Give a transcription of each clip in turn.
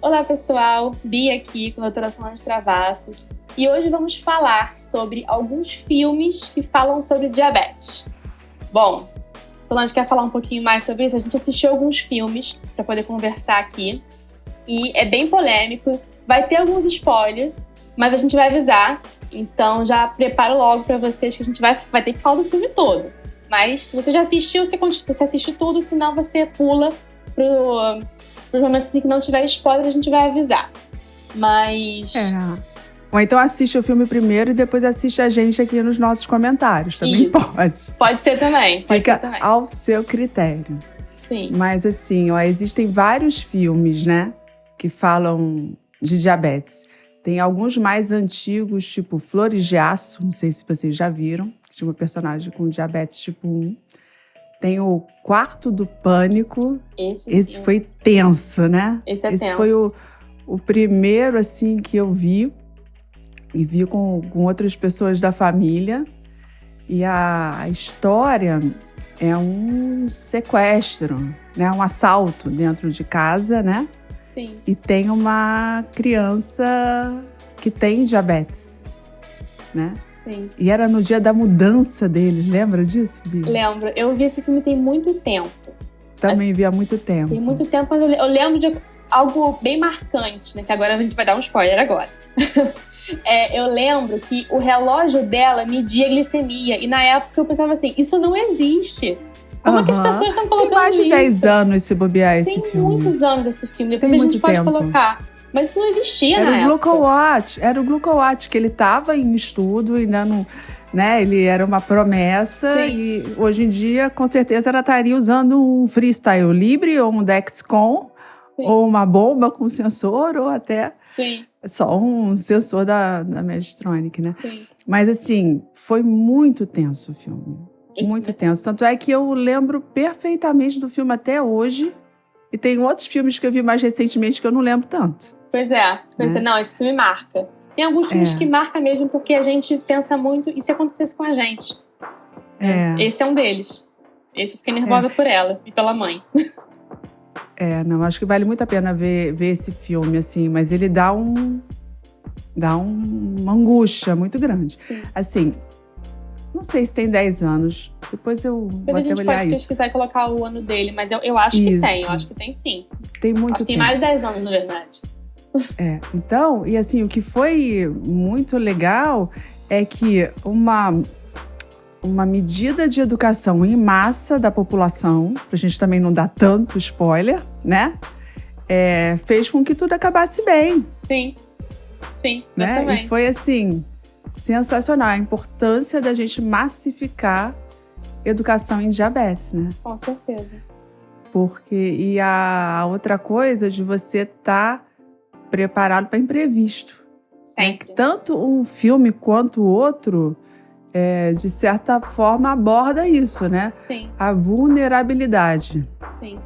Olá pessoal, Bia aqui com a doutora Solange Travassos e hoje vamos falar sobre alguns filmes que falam sobre diabetes. Bom, Solange quer falar um pouquinho mais sobre isso? A gente assistiu alguns filmes para poder conversar aqui e é bem polêmico, vai ter alguns spoilers, mas a gente vai avisar, então já preparo logo para vocês que a gente vai ter que falar do filme todo. Mas se você já assistiu, você assiste tudo, senão você pula nos momentos em que não tiver spoiler, a gente vai avisar. Mas... Ou então assiste o filme primeiro e depois assiste a gente aqui nos nossos comentários. Também pode. Pode ser também. Fica ao seu critério. Sim. Mas assim, existem vários filmes, né? Que falam de diabetes. Tem alguns mais antigos, tipo Flores de Aço. Não sei se vocês já viram. Tinha uma personagem com diabetes tipo 1. Tem o Quarto do Pânico. Esse foi tenso, né? Esse tenso. Esse foi o primeiro, assim, que eu vi. E vi com outras pessoas da família. E a história é um sequestro, né? Um assalto dentro de casa, né? Sim. E tem uma criança que tem diabetes, né? Sim. E era no dia da mudança deles, lembra disso, Bia? Lembro. Eu vi esse filme tem muito tempo. Também vi há muito tempo. Tem muito tempo, mas eu lembro de algo bem marcante, né? Que agora a gente vai dar um spoiler agora. Eu lembro que o relógio dela media a glicemia. E na época eu pensava assim, isso não existe. Como é que as pessoas estão colocando isso? Tem mais de 10 anos se bobear esse filme. Tem muitos anos esse filme. Depois a gente pode colocar. Mas isso não existia na época. Era o Glucowatch, que ele estava em estudo, ainda não... Né? Ele era uma promessa. Sim. E hoje em dia, com certeza, ela estaria usando um Freestyle Libre ou um Dexcom. Sim. Ou uma bomba com sensor, ou até só um sensor da Medtronic, né? Sim. Mas, assim, foi muito tenso o filme. Muito tenso. Tanto é que eu lembro perfeitamente do filme até hoje. E tem outros filmes que eu vi mais recentemente que eu não lembro tanto. Pois é. Não, esse filme marca. Tem alguns filmes que marcam mesmo porque a gente pensa muito, e se acontecesse com a gente? Esse é um deles. Esse eu fiquei nervosa por ela e pela mãe. Não, acho que vale muito a pena ver esse filme, assim, mas ele dá uma angústia muito grande. Sim. Assim, não sei se tem 10 anos, depois eu vou até olhar isso. A gente pode pesquisar e colocar o ano dele, mas eu acho que tem, eu acho que tem sim. Tem muito tempo. Tem mais de 10 anos, na verdade. Então, e assim, o que foi muito legal é que uma medida de educação em massa da população, pra gente também não dar tanto spoiler, né? Fez com que tudo acabasse bem. Sim, né? exatamente. E foi assim, sensacional a importância da gente massificar educação em diabetes, né? Com certeza. E a outra coisa de você estar preparado para imprevisto. Sempre. Né? Tanto um filme quanto o outro, de certa forma, aborda isso, né? Sim. A vulnerabilidade. Sim.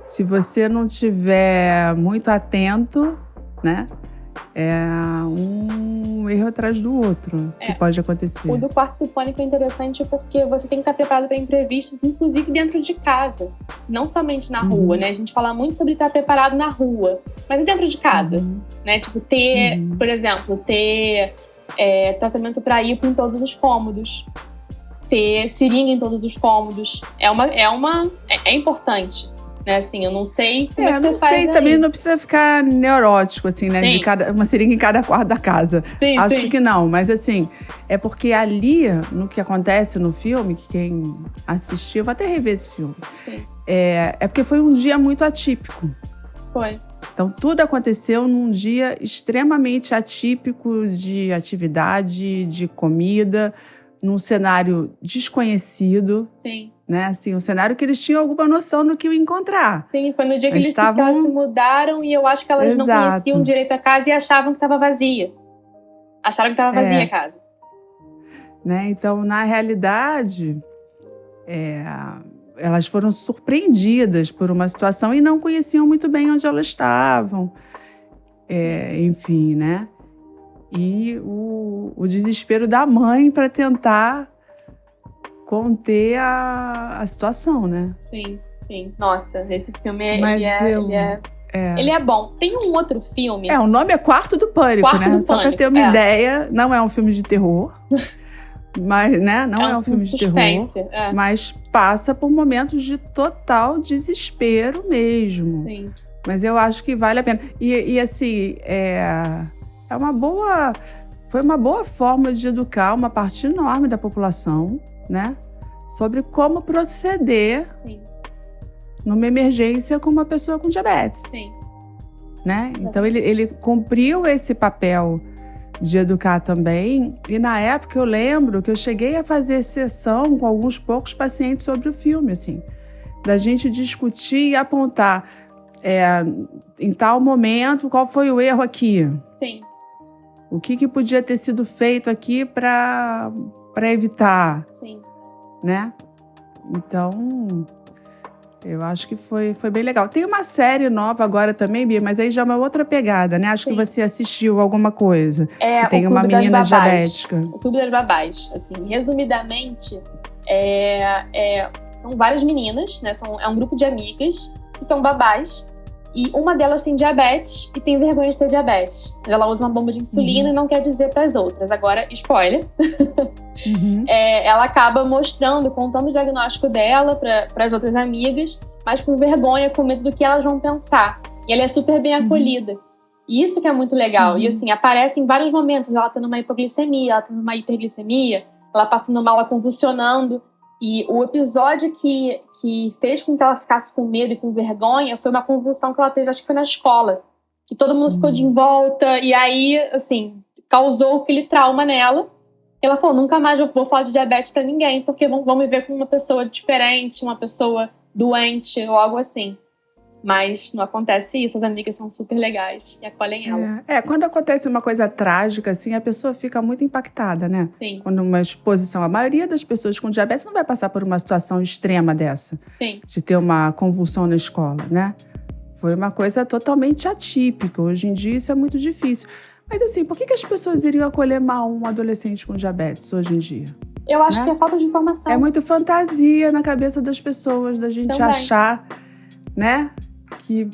Se você não estiver muito atento, né? É um erro atrás do outro que pode acontecer. O do Quarto do Pânico é interessante porque você tem que estar preparado para imprevistos, inclusive dentro de casa. Não somente na rua, né? A gente fala muito sobre estar preparado na rua, mas e dentro de casa? Né? Tipo, por exemplo, tratamento para hipo em todos os cômodos. Ter seringa em todos os cômodos. É importante. Né, assim, eu não sei como é que você faz aí. Também não precisa ficar neurótico, assim, né? Sim. Uma seringa em cada quarto da casa. Sim, Acho que não, mas assim, é porque ali, no que acontece no filme, que quem assistiu, vou até rever esse filme. Sim. É porque foi um dia muito atípico. Foi. Então, tudo aconteceu num dia extremamente atípico de atividade, de comida, num cenário desconhecido. Sim. Né? Assim, um cenário que eles tinham alguma noção do que iam encontrar. Sim, foi no dia que elas se mudaram e eu acho que elas não conheciam direito a casa e achavam que estava vazia. Acharam que estava vazia a casa. Né? Então, na realidade, elas foram surpreendidas por uma situação e não conheciam muito bem onde elas estavam. Enfim, né? E o desespero da mãe para tentar conter a situação, né? Sim, sim. Nossa, esse filme, Ele é bom. Tem um outro filme. O nome é Quarto do Pânico, Quarto né? do Só pra Pânico, ter uma ideia, não é um filme de terror. Mas, né? Não é um filme de suspense, terror. Mas passa por momentos de total desespero mesmo. Sim. Mas eu acho que vale a pena. E assim, foi uma boa forma de educar uma parte enorme da população, né? Sobre como proceder numa emergência com uma pessoa com diabetes. Sim. Né? Então, ele cumpriu esse papel de educar também. E na época, eu lembro que eu cheguei a fazer sessão com alguns poucos pacientes sobre o filme, assim. Da gente discutir e apontar em tal momento, qual foi o erro aqui. Sim. O que podia ter sido feito aqui para evitar. Sim. Né? Então, eu acho que foi bem legal. Tem uma série nova agora também, Bia, mas aí já é uma outra pegada, né? Acho que você assistiu alguma coisa. Que tem uma menina diabética. O Clube das Babás. Assim, resumidamente, são várias meninas, né? É um grupo de amigas que são babás. E uma delas tem diabetes e tem vergonha de ter diabetes. Ela usa uma bomba de insulina e não quer dizer para as outras. Agora, spoiler. Ela acaba contando o diagnóstico dela para as outras amigas, mas com vergonha, com medo do que elas vão pensar. E ela é super bem acolhida. E isso que é muito legal. E assim, aparece em vários momentos. Ela tá numa hipoglicemia, ela tá numa hiperglicemia, ela passando mal, ela convulsionando. E o episódio que fez com que ela ficasse com medo e com vergonha foi uma convulsão que ela teve, acho que foi na escola. Que todo mundo ficou de volta. E aí, assim, causou aquele trauma nela. Ela falou, nunca mais eu vou falar de diabetes pra ninguém, porque vão me ver como uma pessoa diferente, uma pessoa doente ou algo assim. Mas não acontece isso, as amigas são super legais e acolhem ela. Quando acontece uma coisa trágica, assim, a pessoa fica muito impactada, né? Sim. Quando uma exposição... A maioria das pessoas com diabetes não vai passar por uma situação extrema dessa. Sim. De ter uma convulsão na escola, né? Foi uma coisa totalmente atípica. Hoje em dia isso é muito difícil. Mas assim, por que as pessoas iriam acolher mal um adolescente com diabetes hoje em dia? Eu acho que é falta de informação. É muito fantasia na cabeça das pessoas, da gente também achar, né? Que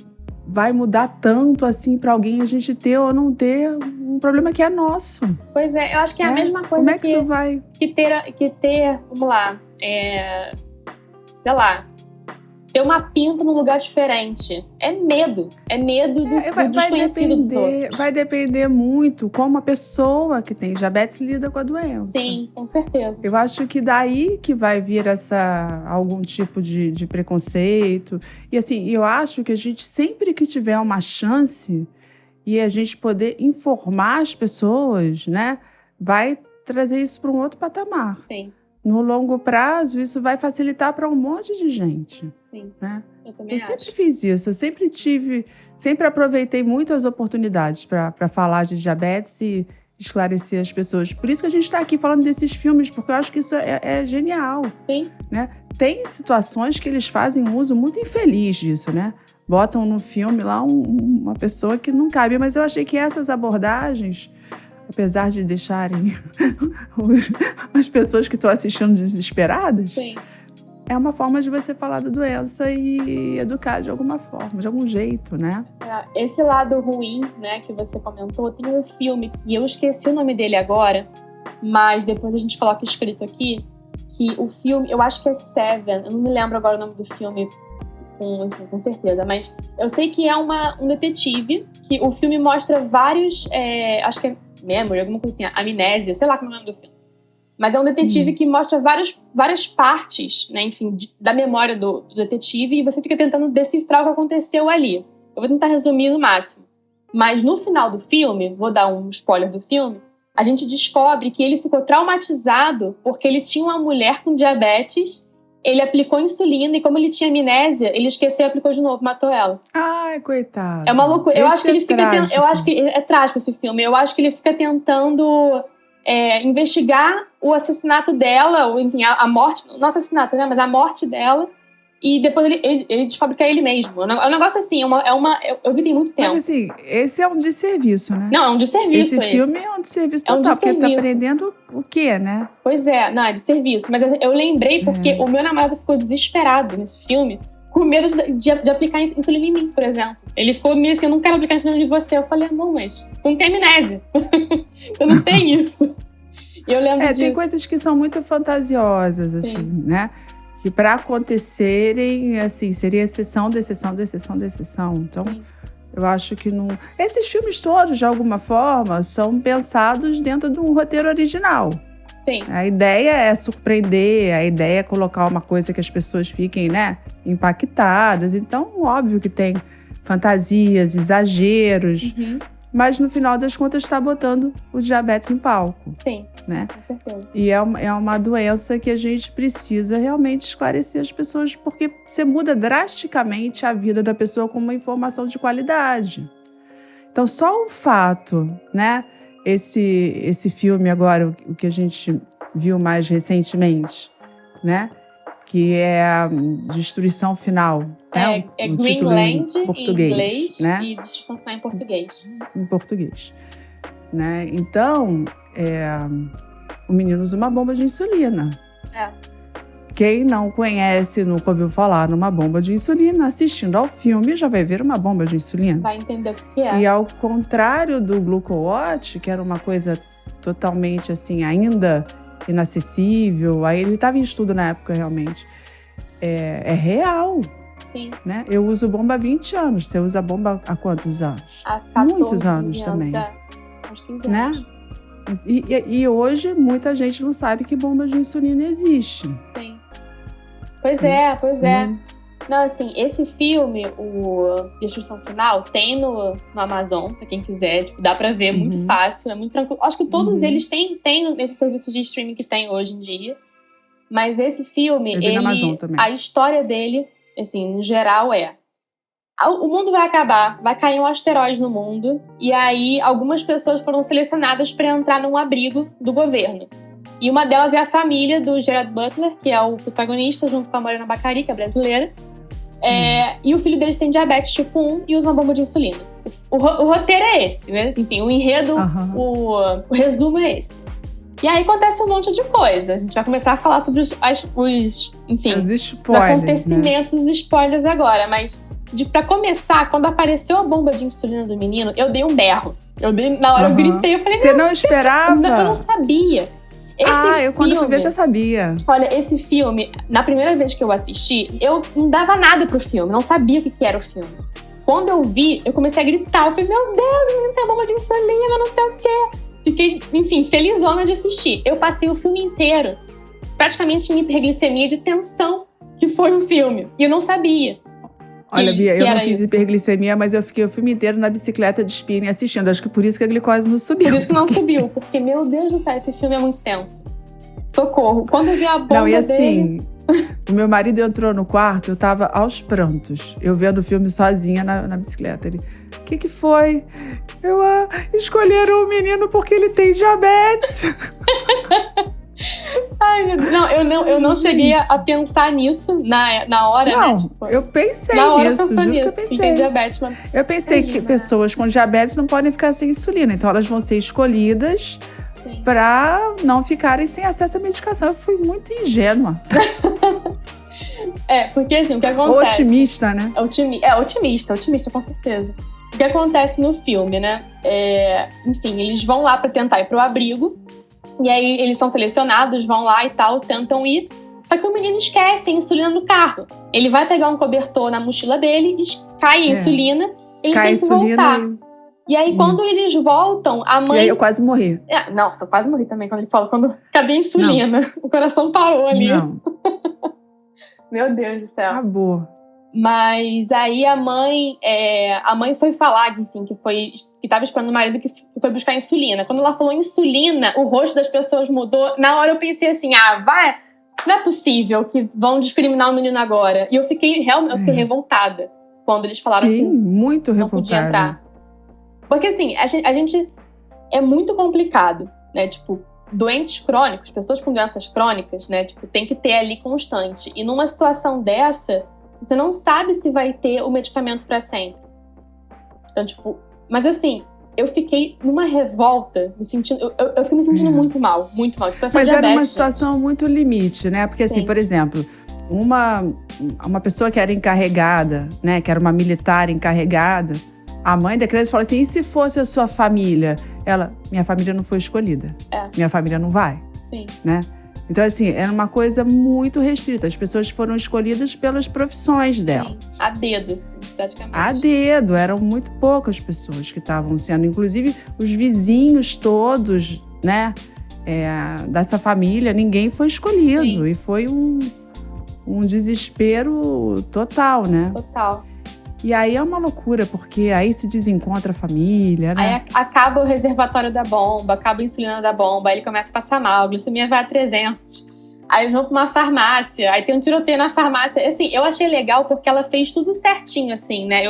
vai mudar tanto assim para alguém a gente ter ou não ter um problema que é nosso. Pois é, eu acho que é a mesma coisa. Como é que isso vai? Que ter, vamos lá, sei lá, ter uma pinta num lugar diferente. É medo do desconhecido dos outros. Vai depender muito como a pessoa que tem diabetes lida com a doença. Sim, com certeza. Eu acho que daí que vai vir algum tipo de preconceito. E assim, eu acho que a gente, sempre que tiver uma chance e a gente poder informar as pessoas, né, vai trazer isso para um outro patamar. Sim. No longo prazo, isso vai facilitar para um monte de gente. Sim, né? eu também acho. Eu sempre fiz isso, sempre aproveitei muito as oportunidades para falar de diabetes e esclarecer as pessoas. Por isso que a gente está aqui falando desses filmes, porque eu acho que isso é genial. Sim. Né? Tem situações que eles fazem um uso muito infeliz disso, né? Botam no filme lá uma pessoa que não cabe, mas eu achei que essas abordagens, apesar de deixarem as pessoas que estão assistindo desesperadas, sim, é uma forma de você falar da doença e educar de alguma forma, de algum jeito, né? Esse lado ruim, né, que você comentou, tem um filme que eu esqueci o nome dele agora, mas depois a gente coloca escrito aqui, que o filme, eu acho que é Seven, eu não me lembro agora o nome do filme, com certeza, mas eu sei que é um detetive, que o filme mostra vários, acho que é Memory, alguma coisa assim, amnésia, sei lá como é o nome do filme. Mas é um detetive que mostra várias partes, né, enfim, da memória do detetive, e você fica tentando decifrar o que aconteceu ali. Eu vou tentar resumir no máximo. Mas no final do filme, vou dar um spoiler do filme, a gente descobre que ele ficou traumatizado porque ele tinha uma mulher com diabetes, ele aplicou insulina e como ele tinha amnésia, ele esqueceu e aplicou de novo, matou ela. Ai, coitado. É uma loucura. Eu acho que ele fica trágico. Eu acho que é trágico esse filme. Eu acho que ele fica tentando investigar o assassinato dela, ou enfim, a morte, não assassinato, né, mas a morte dela, e depois ele descobre que é ele mesmo. É um negócio assim, eu vi tem muito tempo. Mas assim, esse é um desserviço, né? Não, é um desserviço esse filme é um desserviço total, desserviço. Porque tá aprendendo o quê, né? Pois é, não, é desserviço. Mas eu lembrei porque o meu namorado ficou desesperado nesse filme com medo de aplicar insulina em mim, por exemplo. Ele ficou meio assim, eu não quero aplicar insulina em você. Eu falei, amor, mas você não tem amnésia. Eu não tenho isso. E eu lembro disso. Tem coisas que são muito fantasiosas, assim, né? Que para acontecerem, assim, seria exceção da exceção da exceção da exceção. Então, eu acho que não... Esses filmes todos, de alguma forma, são pensados dentro de um roteiro original. Sim. A ideia é surpreender, a ideia é colocar uma coisa que as pessoas fiquem, né, impactadas. Então, óbvio que tem fantasias, exageros, mas no final das contas está botando o diabetes no palco. Sim, né? Com certeza. E é uma doença que a gente precisa realmente esclarecer as pessoas, porque você muda drasticamente a vida da pessoa com uma informação de qualidade. Então, só o fato, né? Esse filme agora, o que a gente viu mais recentemente, né? Que é a Destruição Final. É Greenland em inglês, né? E Destruição Final em português. Em português. Né? Então, o menino usa uma bomba de insulina. Quem não conhece, nunca ouviu falar numa bomba de insulina, assistindo ao filme, já vai ver uma bomba de insulina. Vai entender o que é. E ao contrário do GlucoWatch, que era uma coisa totalmente, assim, ainda inacessível, aí ele estava em estudo na época, realmente. É real. Sim. Né? Eu uso bomba há 20 anos. Você usa bomba há quantos anos? Há 14, muitos anos também. Uns 15 anos. Né? E hoje, muita gente não sabe que bomba de insulina existe. Sim. Pois é. Não, assim, esse filme, o Destruição Final, tem no Amazon, pra quem quiser. Tipo, dá pra ver, muito fácil, é muito tranquilo. Acho que todos eles têm nesse serviço de streaming que tem hoje em dia. Mas esse filme, a história dele, assim, no geral, o mundo vai acabar, vai cair um asteroide no mundo, e aí algumas pessoas foram selecionadas para entrar num abrigo do governo. E uma delas é a família do Gerard Butler, que é o protagonista, junto com a Morena Baccarin, que é brasileira. E o filho deles tem diabetes tipo 1 e usa uma bomba de insulina. O roteiro é esse, né? Enfim, o enredo, o resumo é esse. E aí acontece um monte de coisa. A gente vai começar a falar sobre os acontecimentos, os spoilers agora. Mas, pra começar, quando apareceu a bomba de insulina do menino, eu dei um berro. Na hora eu gritei, eu falei... Você não esperava? Eu não sabia. Quando eu fui ver, já sabia. Olha, esse filme, na primeira vez que eu assisti, eu não dava nada pro filme, não sabia o que era o filme. Quando eu vi, eu comecei a gritar. Eu falei, meu Deus, o menino tem bomba de insulina, não sei o quê. Fiquei, enfim, felizona de assistir. Eu passei o filme inteiro praticamente em hiperglicemia de tensão, que foi o filme. E eu não sabia. Olha, Bia, eu não fiz hiperglicemia, mas eu fiquei o filme inteiro na bicicleta de spinning assistindo. Acho que por isso que a glicose não subiu. Por isso que não subiu, porque, meu Deus do céu, esse filme é muito tenso. Socorro. Quando eu vi a bomba dele... O meu marido entrou no quarto, eu tava aos prantos. Eu vendo o filme sozinha na bicicleta. Ele, o que foi? Escolheram o menino porque ele tem diabetes. Ai, meu Deus. Eu não cheguei a pensar nisso na hora, não, né? Tipo, eu pensei na hora nisso. Pensou nisso. Que tem diabetes, mas... Eu pensei que pessoas com diabetes não podem ficar sem insulina. Então, elas vão ser escolhidas para não ficarem sem acesso à medicação. Eu fui muito ingênua. Porque assim, o que acontece... Otimista, né? Otimista, com certeza. O que acontece no filme, né? Enfim, eles vão lá para tentar ir pro abrigo. E aí, eles são selecionados, vão lá e tal, tentam ir. Só que o menino esquece a insulina no carro. Ele vai pegar um cobertor na mochila dele, cai a insulina, eles têm que voltar. E aí, quando eles voltam, a mãe... E aí, eu quase morri. Nossa, eu quase morri também quando ele falou. Cadê a insulina? Não. O coração parou ali. Não. Meu Deus do céu. Acabou. Mas aí a mãe foi falar, enfim, que estava esperando o marido que foi buscar insulina. Quando ela falou insulina, o rosto das pessoas mudou. Na hora eu pensei assim, vai, não é possível que vão discriminar o menino agora. E eu fiquei revoltada quando eles falaram que muito não podia entrar. Porque assim, a gente é muito complicado, né? Tipo, doentes crônicos, pessoas com doenças crônicas, né? Tipo, tem que ter ali constante. E numa situação dessa, você não sabe se vai ter o medicamento pra sempre. Então, tipo... Mas assim, eu fiquei numa revolta, eu fiquei me sentindo muito mal. Tipo, essa mas diabetes, era uma situação muito limite, né? Porque assim, por exemplo, uma pessoa que era encarregada, né, que era uma militar encarregada, a mãe da criança fala assim, e se fosse a sua família? Ela, minha família não foi escolhida. Minha família não vai. Sim. Né? Então, assim, era uma coisa muito restrita. As pessoas foram escolhidas pelas profissões dela. Sim, a dedo, assim, praticamente. A dedo. Eram muito poucas pessoas que estavam sendo. Inclusive, os vizinhos todos, né, dessa família, ninguém foi escolhido. Sim. E foi um desespero total, né? Total. E aí é uma loucura, porque aí se desencontra a família, né? Aí acaba o reservatório da bomba, acaba a insulina da bomba, aí ele começa a passar mal, a glicemia vai a 300. Aí eles vão pra uma farmácia, aí tem um tiroteio na farmácia. Assim, eu achei legal porque ela fez tudo certinho, assim, né?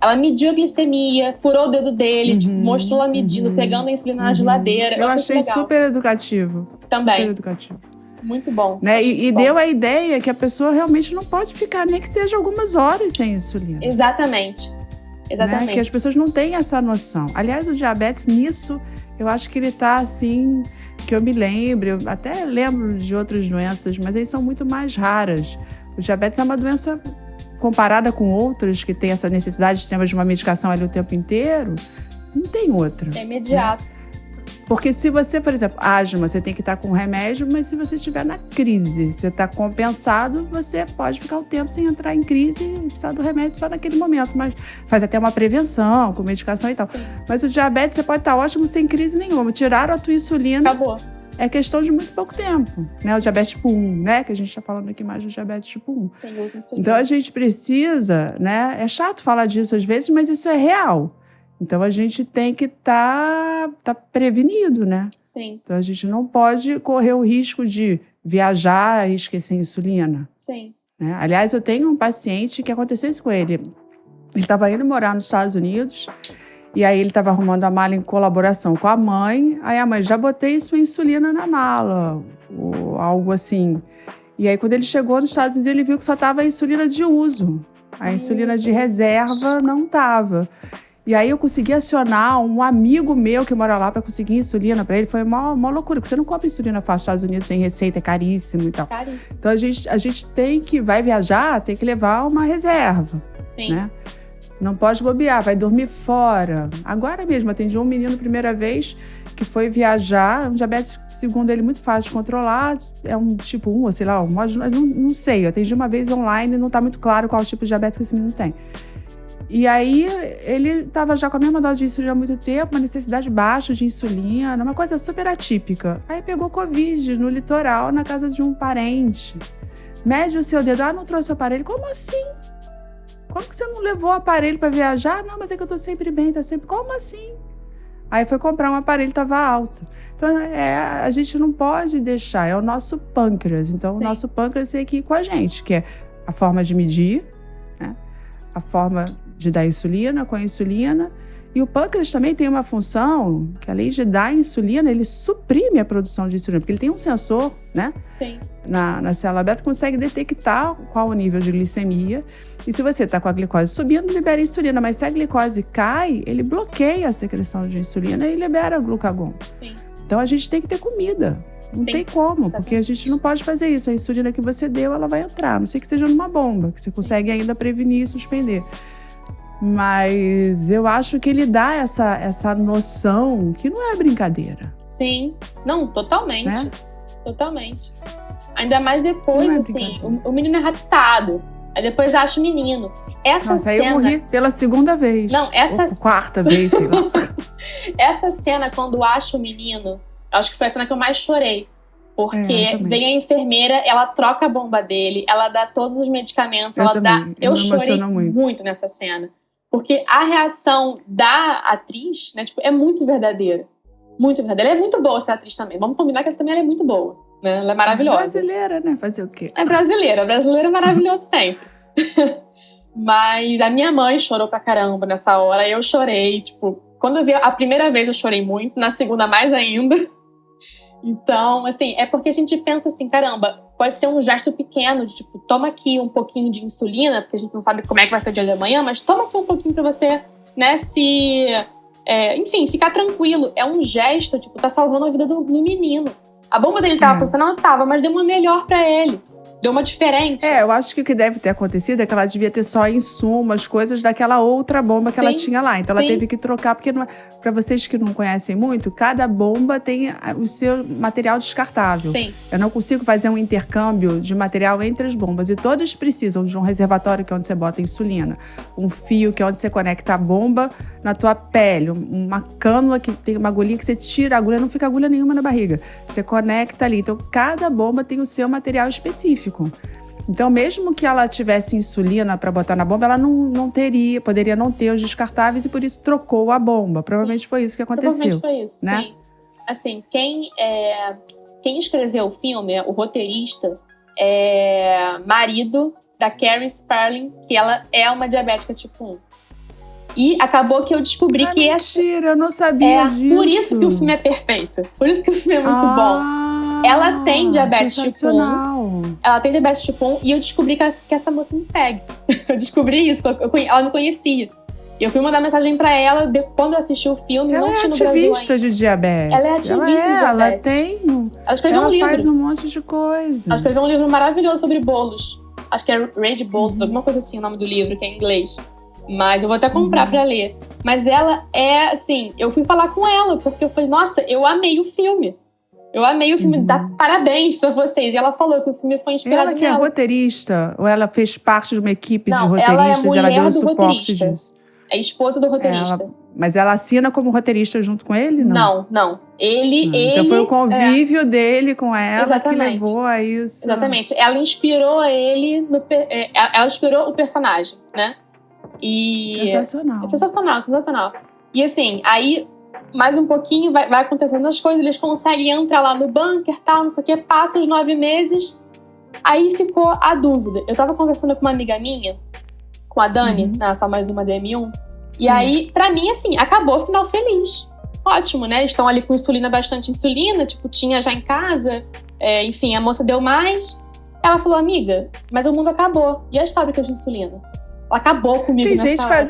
Ela mediu a glicemia, furou o dedo dele, tipo, mostrou ela medindo, pegando a insulina na geladeira. Eu achei super educativo. Também. Super educativo. Muito bom. Né? E deu a ideia que a pessoa realmente não pode ficar, nem que seja algumas horas sem insulina. Exatamente. Né? Que as pessoas não têm essa noção. Aliás, o diabetes, nisso, eu acho que ele tá assim, que eu me lembro, eu até lembro de outras doenças, mas eles são muito mais raras. O diabetes é uma doença, comparada com outras, que tem essa necessidade extrema de uma medicação ali o tempo inteiro, não tem outra. É imediato. Né? Porque se você, por exemplo, asma, você tem que estar com remédio, mas se você estiver na crise, você está compensado, você pode ficar um tempo sem entrar em crise e precisar do remédio só naquele momento. Mas faz até uma prevenção com medicação e tal. Sim. Mas o diabetes, você pode estar ótimo sem crise nenhuma. Tiraram a tua insulina. Acabou. É questão de muito pouco tempo. Né? O diabetes tipo 1, né? Que a gente está falando aqui mais do diabetes tipo 1. Sem uso insulina. Então a gente precisa, né? É chato falar disso às vezes, mas isso é real. Então, a gente tem que tá prevenido, né? Sim. Então, a gente não pode correr o risco de viajar e esquecer a insulina. Sim. Né? Aliás, eu tenho um paciente que aconteceu isso com ele. Ele estava indo morar nos Estados Unidos e aí ele estava arrumando a mala em colaboração com a mãe. Aí a mãe, já botei sua insulina na mala, ou algo assim. E aí, quando ele chegou nos Estados Unidos, ele viu que só estava a insulina de uso. A insulina de reserva não estava. E aí eu consegui acionar um amigo meu que mora lá para conseguir insulina para ele. Foi uma loucura, porque você não compra insulina fácil nos Estados Unidos sem receita, é caríssimo e tal. Caríssimo. Então a gente tem que, vai viajar, tem que levar uma reserva. Sim. Né? Não pode bobear, vai dormir fora. Agora mesmo, atendi um menino primeira vez que foi viajar, um diabetes, segundo ele, muito fácil de controlar. É um tipo 1, ou sei lá, não sei. Eu atendi uma vez online e não está muito claro qual o tipo de diabetes que esse menino tem. E aí, ele estava já com a mesma dose de insulina há muito tempo, uma necessidade baixa de insulina, uma coisa super atípica. Aí pegou Covid no litoral, na casa de um parente. Mede o seu dedo, não trouxe o aparelho. Como assim? Como que você não levou o aparelho para viajar? Não, mas é que eu tô sempre bem, tá sempre... Como assim? Aí foi comprar um aparelho, estava alto. Então, a gente não pode deixar, é o nosso pâncreas. Então, Sim. O nosso pâncreas tem que ir com a gente, que é a forma de medir, né? A forma de dar insulina com a insulina. E o pâncreas também tem uma função que, além de dar insulina, ele suprime a produção de insulina, porque ele tem um sensor, né? Sim. Na célula beta, consegue detectar qual o nível de glicemia. E se você está com a glicose subindo, libera insulina. Mas se a glicose cai, ele bloqueia a secreção de insulina e libera glucagon. Sim. Então, a gente tem que ter comida. Não tem como, exatamente. Porque a gente não pode fazer isso. A insulina que você deu, ela vai entrar. A não sei que seja numa bomba, que você consegue ainda prevenir e suspender. Mas eu acho que ele dá essa noção que não é brincadeira. Sim. Não, totalmente. Né? Totalmente. Ainda mais depois, assim, o menino é raptado. Aí depois acha o menino. Essa cena... Aí eu morri pela segunda vez. Não, ou quarta vez, sei lá. Essa cena, quando acha o menino, acho que foi a cena que eu mais chorei. Porque vem a enfermeira, ela troca a bomba dele, ela dá todos os medicamentos, Eu chorei muito nessa cena. Porque a reação da atriz, né, tipo, é muito verdadeira. Muito verdadeira. Ela é muito boa, essa atriz também. Vamos combinar que ela também é muito boa. Né? Ela é maravilhosa. Brasileira, né? Fazer o quê? É brasileira. Brasileira é maravilhosa sempre. Mas a minha mãe chorou pra caramba nessa hora. Eu chorei, tipo... Quando eu vi a primeira vez eu chorei muito. Na segunda mais ainda. Então, assim, é porque a gente pensa assim, caramba, pode ser um gesto pequeno de tipo, toma aqui um pouquinho de insulina, porque a gente não sabe como é que vai ser o dia de amanhã, mas toma aqui um pouquinho pra você, né, enfim, ficar tranquilo. É um gesto, tipo, tá salvando a vida do menino. A bomba dele tava funcionando? Tava, mas deu uma melhor pra ele. Deu uma diferente. Eu acho que o que deve ter acontecido é que ela devia ter só insumos, coisas daquela outra bomba que ela tinha lá. Então ela teve que trocar, porque para vocês que não conhecem muito, cada bomba tem o seu material descartável. Sim. Eu não consigo fazer um intercâmbio de material entre as bombas. E todas precisam de um reservatório, que é onde você bota a insulina, um fio, que é onde você conecta a bomba na tua pele, uma cânula que tem uma agulhinha que você tira a agulha, não fica agulha nenhuma na barriga. Você conecta ali. Então, cada bomba tem o seu material específico. Então, mesmo que ela tivesse insulina para botar na bomba, ela não teria, poderia não ter os descartáveis e por isso trocou a bomba. Provavelmente foi isso que aconteceu. Provavelmente foi isso, né? sim. Assim, quem escreveu o filme, o roteirista, é marido da Carrie Sperling, que ela é uma diabética tipo 1. E acabou que eu descobri que mentira, eu não sabia disso. Por isso que o filme é perfeito. Por isso que o filme é muito bom. Ela tem diabetes tipo 1. Ela tem diabetes tipo 1 e eu descobri que essa moça me segue. Eu descobri isso, ela me conhecia. E eu fui mandar mensagem pra ela quando eu assisti o filme, ela não tinha no Brasil ainda. Ela é ativista de diabetes. Ela é ativista de diabetes. Ela tem... Ela escreveu um livro. Ela faz um monte de coisa. Ela escreveu um livro maravilhoso sobre bolos. Acho que é Rage Bolos, alguma coisa assim o nome do livro, que é em inglês. Mas eu vou até comprar pra ler. Mas ela é, assim, eu fui falar com ela, porque eu falei, nossa, eu amei o filme. Eu amei o filme, dá parabéns pra vocês. E ela falou que o filme foi inspirado nela. Ela que é roteirista? Ou ela fez parte de uma equipe de roteiristas? Ela é mulher ela deu do suporte roteirista. Disso? É esposa do roteirista. Mas ela assina como roteirista junto com ele? Não. Ele... Então foi o convívio dele com ela. Exatamente. Que levou a isso. Exatamente. Ela inspirou ele... Ela inspirou o personagem, né? E... Sensacional. E assim, aí... Mais um pouquinho, vai acontecendo as coisas, eles conseguem entrar lá no bunker, tal, não sei o que, passam os 9 meses, aí ficou a dúvida. Eu tava conversando com uma amiga minha, com a Dani, na Só Mais Uma DM1, e aí, pra mim, assim, acabou o final feliz. Ótimo, né? Eles estão ali com insulina, bastante insulina, tipo, tinha já em casa, enfim, a moça deu mais. Ela falou, amiga, mas o mundo acabou, e as fábricas de insulina? Ela acabou comigo nessa hora.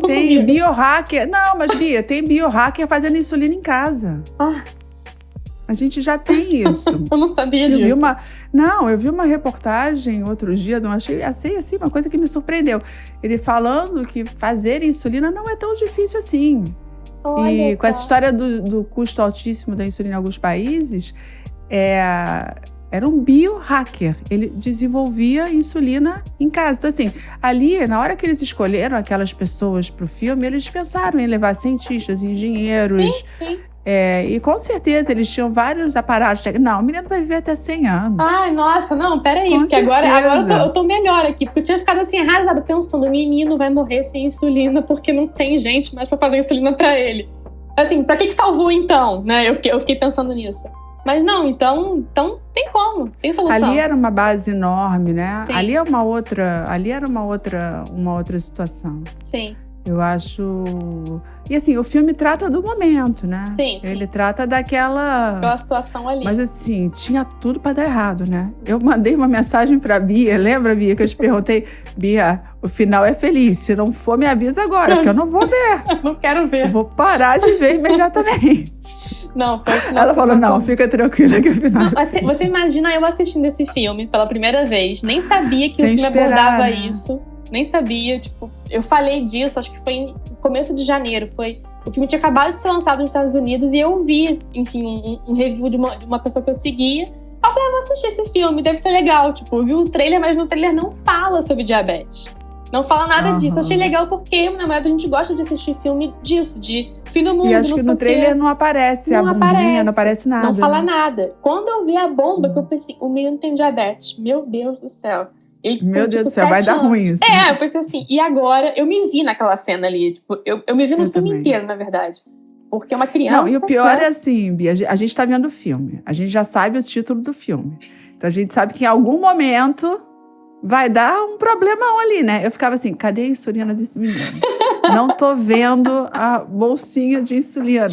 Tem biohacker. Não, mas Bia, tem biohacker fazendo insulina em casa. A gente já tem isso. Eu não sabia disso. Eu vi uma reportagem outro dia, achei assim, uma coisa que me surpreendeu. Ele falando que fazer insulina não é tão difícil assim. Olha só. Com essa história do custo altíssimo da insulina em alguns países, era um biohacker. Ele desenvolvia insulina em casa. Então, assim, ali, na hora que eles escolheram aquelas pessoas para o filme, eles pensaram em levar cientistas, engenheiros. Sim. E com certeza eles tinham vários aparatos. Não, o menino vai viver até 100 anos. Ai, nossa, não, peraí. Com porque certeza. agora eu tô melhor aqui. Porque eu tinha ficado assim, arrasada, pensando, o menino vai morrer sem insulina porque não tem gente mais pra fazer insulina pra ele. Assim, pra que salvou então? Né? Eu fiquei pensando nisso. Mas não, então tem como, tem solução. Ali era uma base enorme, né? Sim. Ali era uma outra situação. Sim. Eu acho... E assim, o filme trata do momento, né? Sim. Ele trata daquela situação ali. Mas assim, tinha tudo pra dar errado, né? Eu mandei uma mensagem pra Bia, lembra, Bia, que eu te perguntei, Bia, o final é feliz, se não for, me avisa agora, porque eu não vou ver. Não quero ver. Eu vou parar de ver imediatamente. Não, foi o final. Ela falou, não, fica tranquila que o final... Não, você imagina eu assistindo esse filme pela primeira vez, nem sabia que Sem o filme esperar, abordava né? isso. Nem sabia, tipo, eu falei disso, acho que foi no começo de janeiro. O filme tinha acabado de ser lançado nos Estados Unidos e eu vi, enfim, um review de uma pessoa que eu seguia. Eu falei, vou assistir esse filme, deve ser legal. Tipo, eu vi o trailer, mas no trailer não fala sobre diabetes. Não fala nada disso. Eu achei legal porque, na verdade, a gente gosta de assistir filme disso, de fim do mundo, e acho que no trailer não aparece a bombinha, não aparece nada. Não fala né? nada. Quando eu vi a bomba, que eu pensei, o menino tem diabetes. Meu Deus do céu. Meu Deus do céu, vai dar ruim isso. Eu pensei assim, e agora eu me vi naquela cena ali, tipo, eu me vi no filme inteiro, na verdade. Porque uma criança... Não, e o pior é assim, Bia, a gente tá vendo o filme, a gente já sabe o título do filme. Então a gente sabe que em algum momento vai dar um problemão ali, né? Eu ficava assim, cadê a insulina desse menino? Não tô vendo a bolsinha de insulina.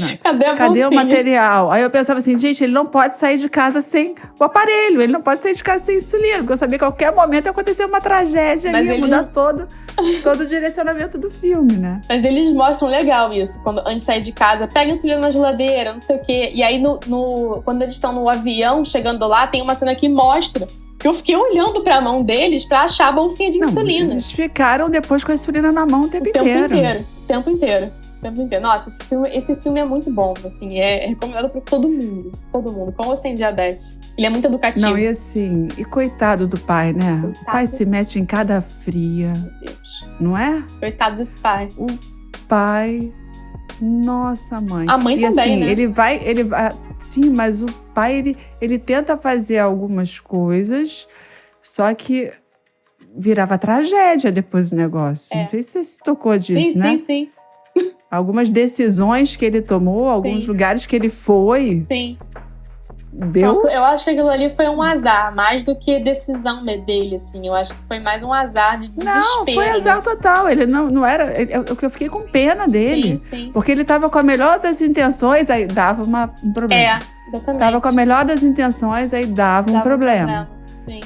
Cadê o material? Aí eu pensava assim, gente, ele não pode sair de casa sem o aparelho. Ele não pode sair de casa sem insulina. Porque eu sabia que a qualquer momento ia acontecer uma tragédia ali, ia mudar todo o direcionamento do filme, né? Mas eles mostram legal isso. Antes de sair de casa, pega a insulina na geladeira, não sei o quê. E aí, quando eles estão no avião, chegando lá, tem uma cena que mostra que eu fiquei olhando pra mão deles pra achar a bolsinha de insulina. Eles ficaram depois com a insulina na mão o tempo inteiro. O tempo inteiro. Nossa, esse filme é muito bom, assim, é recomendado pra todo mundo, com ou sem diabetes. Ele é muito educativo. Não, e assim, e coitado do pai, né? Coitado. O pai se mete em cada fria, Meu Deus. não é? Coitado desse pai. O pai, nossa mãe. A mãe e também, assim, né? ele vai, sim, mas o pai, ele tenta fazer algumas coisas, só que virava tragédia depois do negócio. Não sei se você se tocou disso, né? Sim. Algumas decisões que ele tomou, alguns lugares que ele foi. Sim. Deu? Eu acho que aquilo ali foi um azar, mais do que decisão dele, assim. Eu acho que foi mais um azar de desespero. Não, foi azar total. Ele não era... Eu fiquei com pena dele. Sim. Porque ele tava com a melhor das intenções, aí dava um problema. Exatamente. Tava com a melhor das intenções, aí dava um problema. Sim.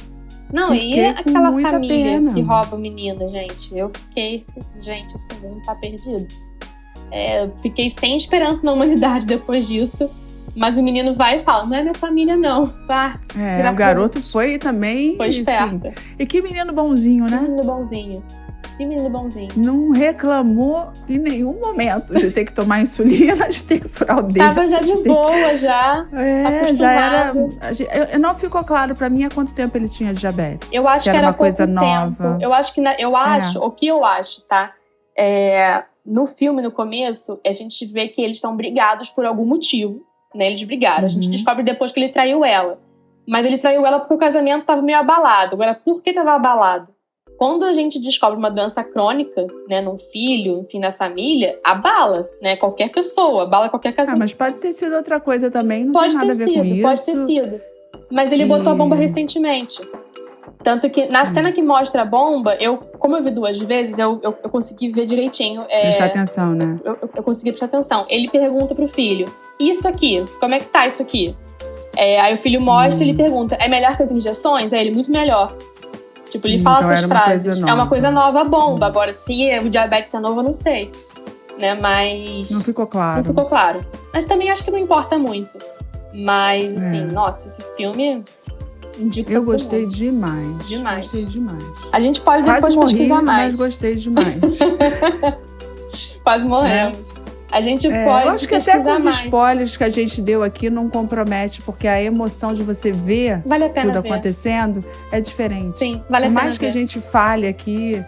Não, Fiquei e aquela com muita família pena. que rouba o menino, gente? Eu fiquei assim, gente, esse mundo tá perdido. Eu fiquei sem esperança na humanidade depois disso. Mas o menino vai e fala, não é minha família, não. O garoto foi também... Foi esperto. Assim, e que menino bonzinho, né? Que menino bonzinho. Não reclamou em nenhum momento de ter que tomar insulina, de ter que furar o dedo. Tava já de boa, já. Já era... Não ficou claro pra mim há quanto tempo ele tinha diabetes. Eu acho que era uma coisa pouco nova. tempo. Eu acho, o que eu acho, tá? No filme, no começo, a gente vê que eles estão brigados por algum motivo. Né, eles brigaram. A gente descobre depois que ele traiu ela. Mas ele traiu ela porque o casamento estava meio abalado. Agora, por que estava abalado? Quando a gente descobre uma doença crônica, né, num filho, enfim, na família, abala, né? Qualquer pessoa, abala qualquer casamento. Mas pode ter sido outra coisa também, não tem nada a ver com isso. Pode ter sido. Mas ele botou a bomba recentemente. Tanto que na cena que mostra a bomba, como eu vi 2 vezes, eu consegui ver direitinho. Prestar atenção, né? Eu consegui prestar atenção. Ele pergunta pro filho, isso aqui, como é que tá isso aqui? Aí o filho mostra e ele pergunta, é melhor que as injeções? Aí ele, muito melhor. Tipo, ele fala essas frases. É uma coisa nova a bomba. Agora, se o diabetes é novo, eu não sei. Né? Mas... Não ficou claro. Não ficou claro. Mas também acho que não importa muito. Mas, assim, nossa, esse filme... Eu gostei demais. Gostei demais. A gente pode depois pesquisar mais. Mas gostei demais. Quase morremos. A gente pode eu acho que pesquisar até com os mais. spoilers que a gente deu aqui não compromete, porque a emoção de você ver tudo acontecendo é diferente. Sim, vale a pena. Por mais que a gente fale aqui,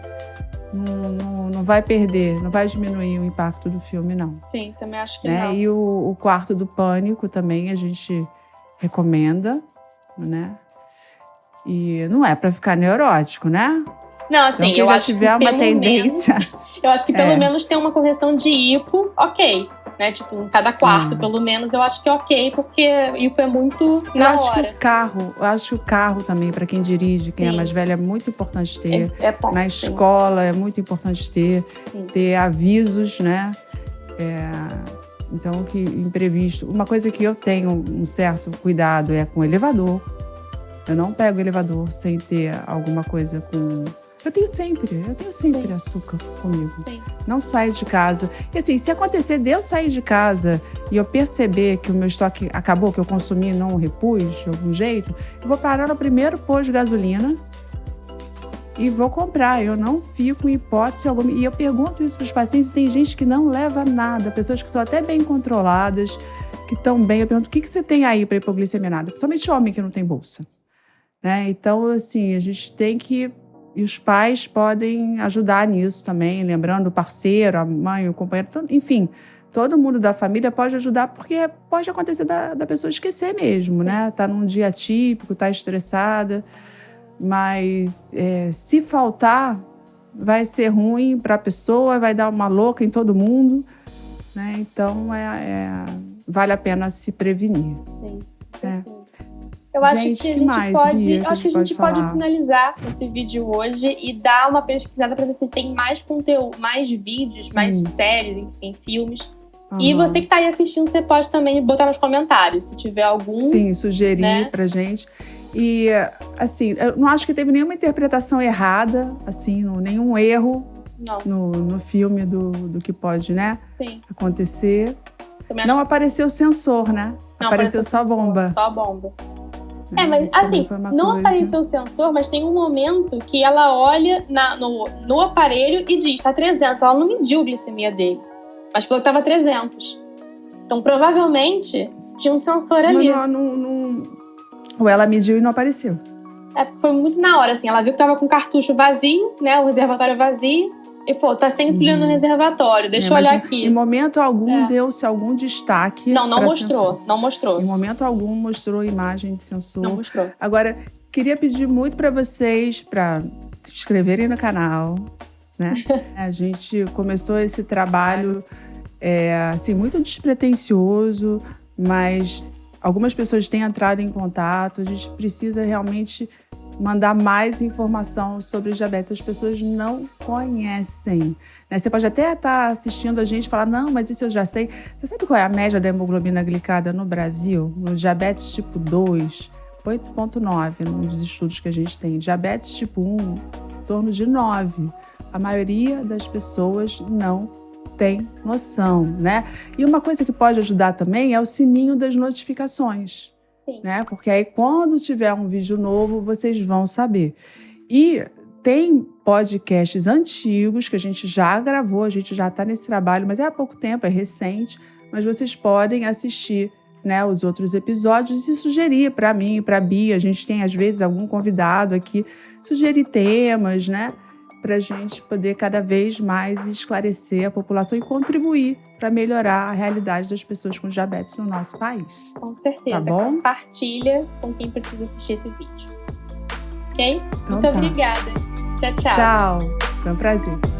não vai perder, não vai diminuir o impacto do filme, não. Sim, também acho que não. E o Quarto do Pânico também a gente recomenda, né? E não é pra ficar neurótico, né? Não, assim, então, eu acho que tiver uma tendência... eu acho que pelo menos tem uma correção de hipo, ok. Né? Tipo, em cada quarto, pelo menos, eu acho que é ok, porque hipo é muito na hora. Eu acho que o carro também, pra quem dirige, quem é mais velho, é muito importante ter. Bom, na escola, é muito importante ter avisos, né? Então, que imprevisto. Uma coisa que eu tenho um certo cuidado é com o elevador. Eu não pego o elevador sem ter alguma coisa com... Eu tenho sempre açúcar comigo. Sim. Não saio de casa. E assim, se acontecer de eu sair de casa e eu perceber que o meu estoque acabou, que eu consumi e não repus de algum jeito, eu vou parar no primeiro posto de gasolina e vou comprar. Eu não fico em hipótese alguma. E eu pergunto isso para os pacientes, e tem gente que não leva nada, pessoas que são até bem controladas, que estão bem. Eu pergunto, o que você tem aí para hipoglicemia? Nada. Principalmente homem que não tem bolsa. Né? Então, assim, a gente tem que... E os pais podem ajudar nisso também, lembrando o parceiro, a mãe, o companheiro, enfim, todo mundo da família pode ajudar, porque pode acontecer da pessoa esquecer mesmo, né? Tá num dia atípico, tá estressada, mas se faltar, vai ser ruim para a pessoa, vai dar uma louca em todo mundo, né? Então, vale a pena se prevenir. Sim, eu acho que a gente pode finalizar esse vídeo hoje e dar uma pesquisada para ver se tem mais conteúdo, mais vídeos, mais séries, enfim, filmes. E você que tá aí assistindo, você pode também botar nos comentários, se tiver algum... Sim, sugerir, né, pra gente. E, assim, eu não acho que teve nenhuma interpretação errada, assim, nenhum erro no filme do que pode, né, acontecer. Não apareceu sensor, né? Apareceu só bomba. Só bomba. né? Mas Isso também assim, foi uma não coisa. apareceu o sensor, mas tem um momento que ela olha no aparelho e diz, tá 300. Ela não mediu a glicemia dele, mas falou que tava 300. Então, provavelmente, tinha um sensor ali. Ou ela mediu e não apareceu. Porque foi muito na hora, assim. Ela viu que tava com o cartucho vazio, né? O reservatório vazio. E falou, tá sem insulina no reservatório. Deixa eu olhar aqui. Em momento algum deu-se algum destaque. Não mostrou. Sensor. Não mostrou. Em momento algum mostrou imagem de sensor. Não mostrou. Agora, queria pedir muito para vocês para se inscreverem no canal, né? A gente começou esse trabalho assim, muito despretensioso, mas algumas pessoas têm entrado em contato. A gente precisa realmente mandar mais informação sobre diabetes. As pessoas não conhecem, né? Você pode até estar assistindo a gente e falar, não, mas isso eu já sei. Você sabe qual é a média da hemoglobina glicada no Brasil? No diabetes tipo 2, 8,9 nos estudos que a gente tem. Diabetes tipo 1, em torno de 9. A maioria das pessoas não tem noção, né? E uma coisa que pode ajudar também é o sininho das notificações. Sim. Né? Porque aí, quando tiver um vídeo novo, vocês vão saber. E tem podcasts antigos que a gente já gravou, a gente já está nesse trabalho, mas é há pouco tempo, é recente, mas vocês podem assistir, né, os outros episódios e sugerir para mim, para a Bia. A gente tem, às vezes, algum convidado aqui, sugerir temas, né? Para a gente poder cada vez mais esclarecer a população e contribuir para melhorar a realidade das pessoas com diabetes no nosso país. Com certeza. Tá bom? Compartilha com quem precisa assistir esse vídeo. Ok? Então Muito obrigada. Tchau, tchau. Tchau. Foi um prazer.